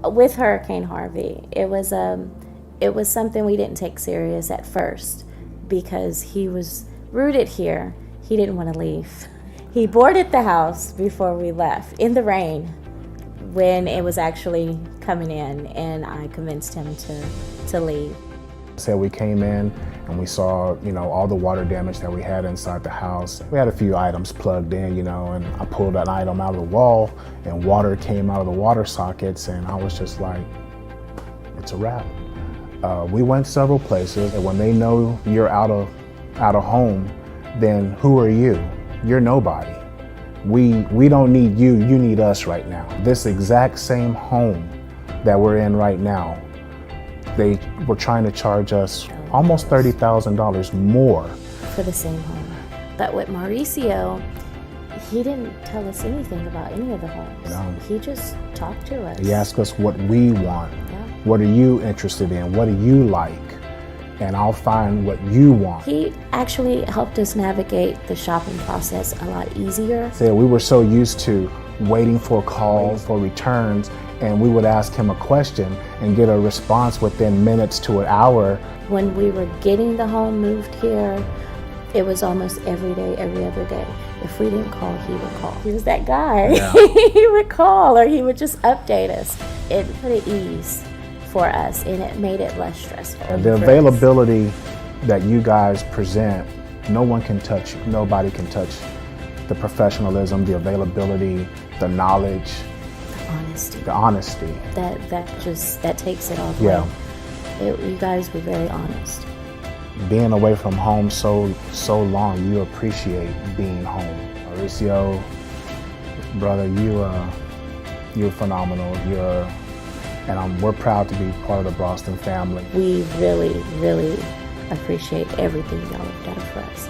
With Hurricane Harvey, it was something we didn't take serious at first because he was rooted here. He didn't want to leave. He boarded the house before we left in the rain when it was actually coming in, and I convinced him to leave. So we came in and we saw, all the water damage that we had inside the house. We had a few items plugged in, and I pulled an item out of the wall and water came out of the water sockets, and I was just like, it's a wrap. We went several places, and when they know you're out of home, then who are you? You're nobody. We don't need you, you need us right now. This exact same home that we're in right now, they were trying to charge us almost $30,000 more. For the same home. But with Mauricio, he didn't tell us anything about any of the homes. No. He just talked to us. He asked us what we want. Yeah. What are you interested in? What do you like? And I'll find what you want. He actually helped us navigate the shopping process a lot easier. So we were so used to waiting for calls, for returns, and we would ask him a question and get a response within minutes to an hour. When we were getting the home moved here, it was almost every day, every other day. If we didn't call, he would call. He was that guy. Yeah. He would call, or he would just update us. It put at ease for us, and it made it less stressful. And the availability that you guys present, no one can touch. Nobody can touch the professionalism, the availability, the knowledge, the honesty. That takes it all away. Yeah. You guys were very honest. Being away from home so long, you appreciate being home. Mauricio, brother, you're phenomenal. And we're proud to be part of the Braustin family. We really, really appreciate everything y'all have done for us.